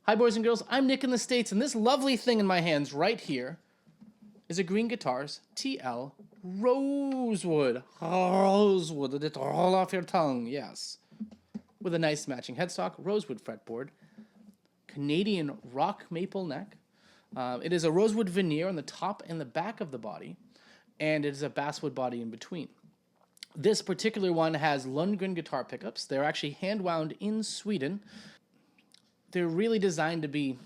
Hi, boys and girls. I'm Nick in the States, and this lovely thing in my hands right here is a Green Guitars TL Rosewood. Rosewood. Did it roll off your tongue? Yes. With a nice matching headstock, rosewood fretboard, Canadian rock maple neck. It is a rosewood veneer on the top and the back of the body, and it is a basswood body in between. This particular one has Lundgren guitar pickups. They're actually hand-wound in Sweden. They're really designed to be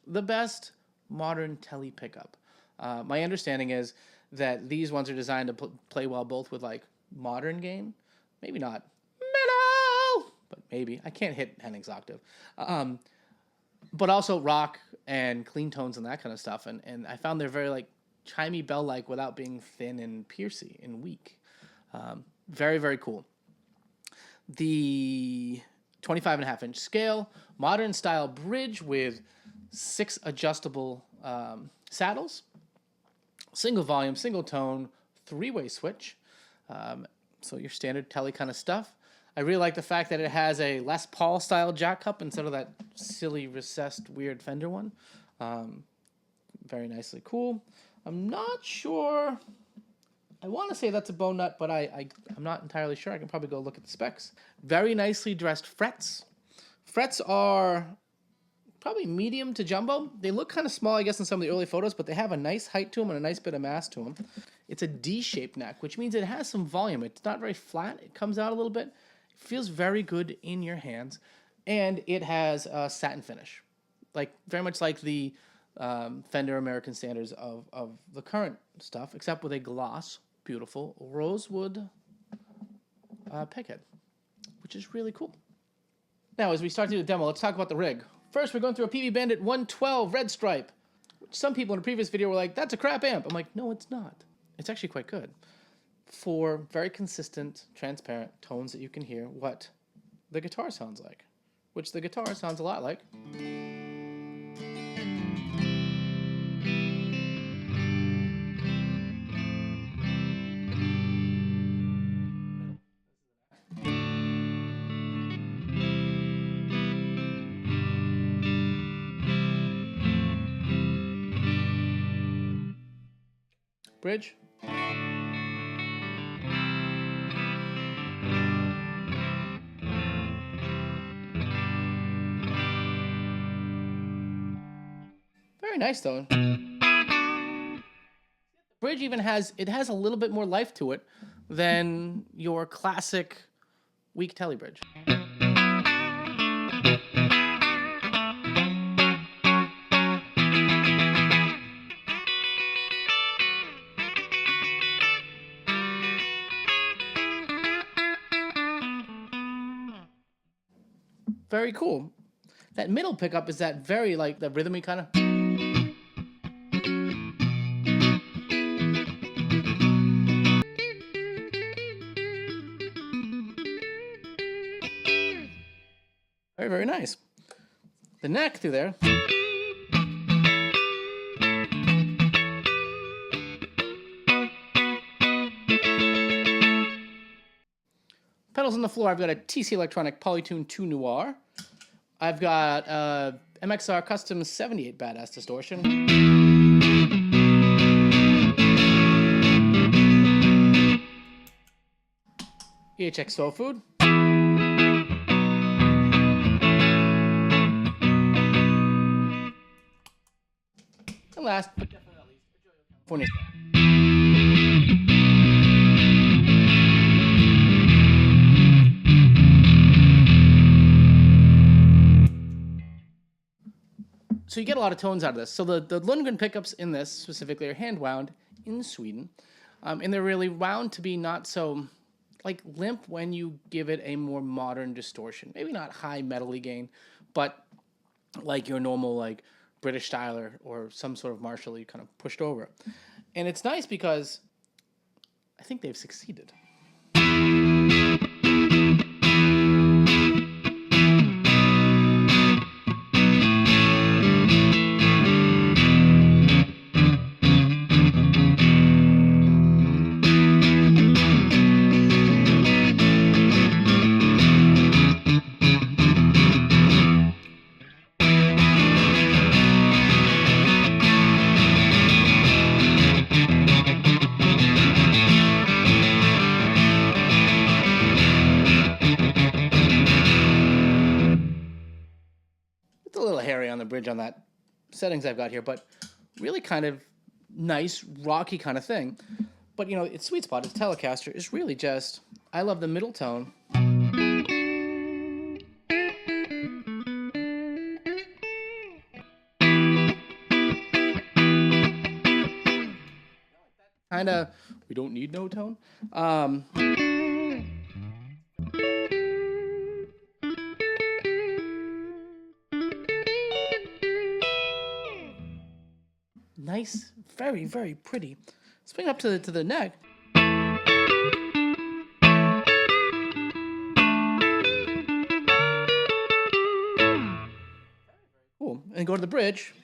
the best modern tele pickup. My understanding is that these ones are designed to play well both with like modern gain, maybe not metal, but maybe. I can't hit Henning's octave. But also rock and clean tones and that kind of stuff. And I found they're very like chimey bell-like without being thin and piercy and weak. Very, very cool. The 25.5-inch scale, modern style bridge with 6 adjustable saddles, single volume, single tone, 3-way switch. So your standard tele kind of stuff. I really like the fact that it has a Les Paul style jack cup instead of that silly recessed weird Fender one. Very nicely cool. I'm not sure. I want to say that's a bone nut, but I'm not entirely sure. I can probably go look at the specs. Very nicely dressed frets. Frets are probably medium to jumbo. They look kind of small, I guess, in some of the early photos, but they have a nice height to them and a nice bit of mass to them. It's a D-shaped neck, which means it has some volume. It's not very flat. It comes out a little bit. It feels very good in your hands. And it has a satin finish, like very much like the Fender American Standards of the current stuff, except with a gloss, beautiful rosewood peghead, which is really cool. Now, as we start to do the demo, let's talk about the rig. First, we're going through a PB Bandit 112 red stripe, which some people in a previous video were like, that's a crap amp. I'm like, no, it's not. It's actually quite good. For very consistent, transparent tones that you can hear what the guitar sounds like, which the guitar sounds a lot like. Bridge. Very nice though. The bridge even has a little bit more life to it than your classic weak tele bridge. Very cool. That middle pickup is that very like the rhythmy kind of. Very, very nice. The neck through there. Pedals on the floor, I've got a TC Electronic Polytune 2 Noir. I've got MXR Custom 78 Badass Distortion. EHX Soul Food. And last, but definitely not least, California Style. So you get a lot of tones out of this. So the Lundgren pickups in this specifically are hand wound in Sweden. And they're really wound to be not so like limp when you give it a more modern distortion. Maybe not high metal-y gain, but like your normal like British style or some sort of Marshall you kind of pushed over. And it's nice because I think they've succeeded. the bridge on that settings I've got here, but really kind of nice, rocky kind of thing. But, you know, its sweet spot, its Telecaster, is really just, I love the middle tone. Kind of, we don't need no tone. Nice, very, very pretty. Let's bring it up to the neck. Cool. And go to the bridge.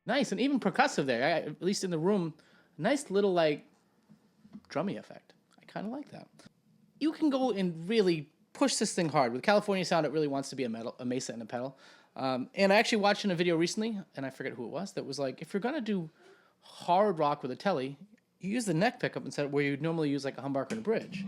Nice, and even percussive there, at least in the room. Nice little, like, drummy effect. I kind of like that. You can go and really push this thing hard. With California Sound, it really wants to be a mesa and a pedal. And I actually watched in a video recently, and I forget who it was, that was like, if you're going to do hard rock with a telly, you use the neck pickup instead of where you'd normally use like a humbucker and a bridge.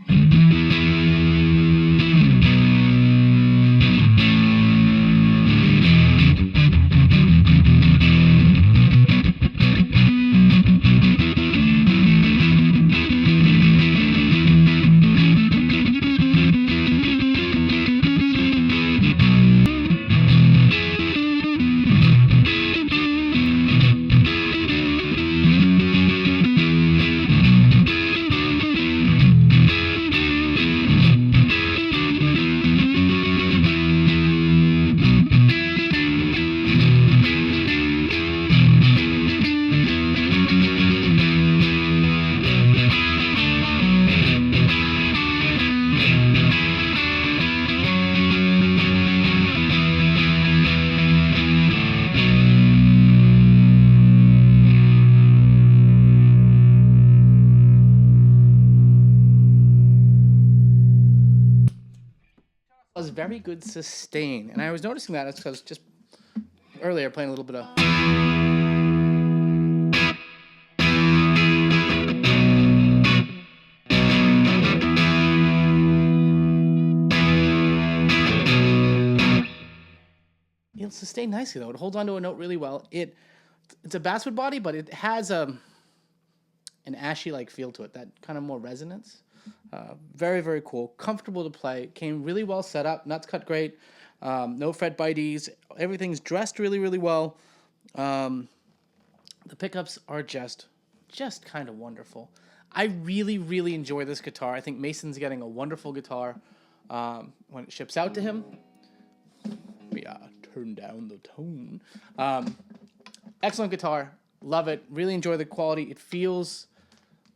Was very good sustain, and I was noticing that it's because just earlier playing a little bit of it'll sustain nicely though. It holds onto a note really well. It's a basswood body, but it has an ashy like feel to it, that kind of more resonance. Very, very cool. Comfortable to play. Came really well set up. Nuts cut great. No fret bites. Everything's dressed really, really well. The pickups are just kind of wonderful. I really, really enjoy this guitar. I think Mason's getting a wonderful guitar when it ships out to him. Yeah, turn down the tone. Excellent guitar. Love it. Really enjoy the quality. It feels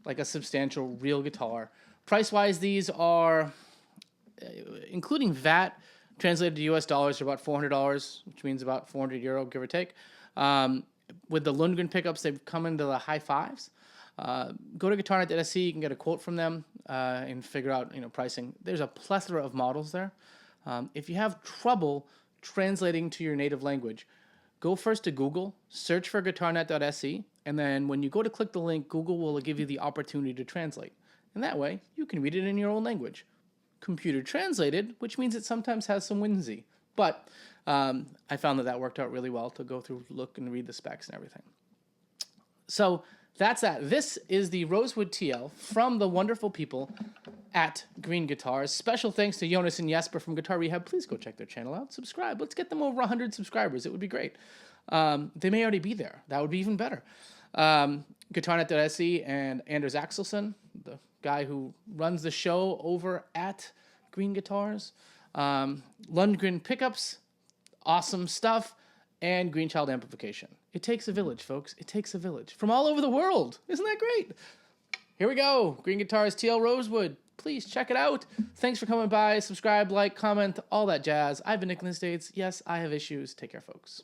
like a substantial, real guitar. Price-wise, these are, including VAT, translated to US dollars, are about $400, which means about 400 euro, give or take. With the Lundgren pickups, they've come into the high fives. Go to guitarnet.se, you can get a quote from them and figure out pricing. There's a plethora of models there. If you have trouble translating to your native language, go first to Google, search for guitarnet.se, and then when you go to click the link, Google will give you the opportunity to translate. And that way, you can read it in your own language. Computer translated, which means it sometimes has some whimsy. But I found that worked out really well to go through, look, and read the specs and everything. So that's that. This is the Rosewood TL from the wonderful people at Green Guitars. Special thanks to Jonas and Jesper from Guitar Rehab. Please go check their channel out. Subscribe. Let's get them over 100 subscribers. It would be great. They may already be there. That would be even better. Guitarnet.se and Anders Axelsson, the guy who runs the show over at Green Guitars. Lundgren pickups, awesome stuff, and Greenchild amplification. It takes a village, folks. It takes a village from all over the world. Isn't that great? Here we go. Green Guitars TL Rosewood. Please check it out. Thanks for coming by. Subscribe, like, comment, all that jazz. I've been Nick in the States. Yes, I have issues. Take care, folks.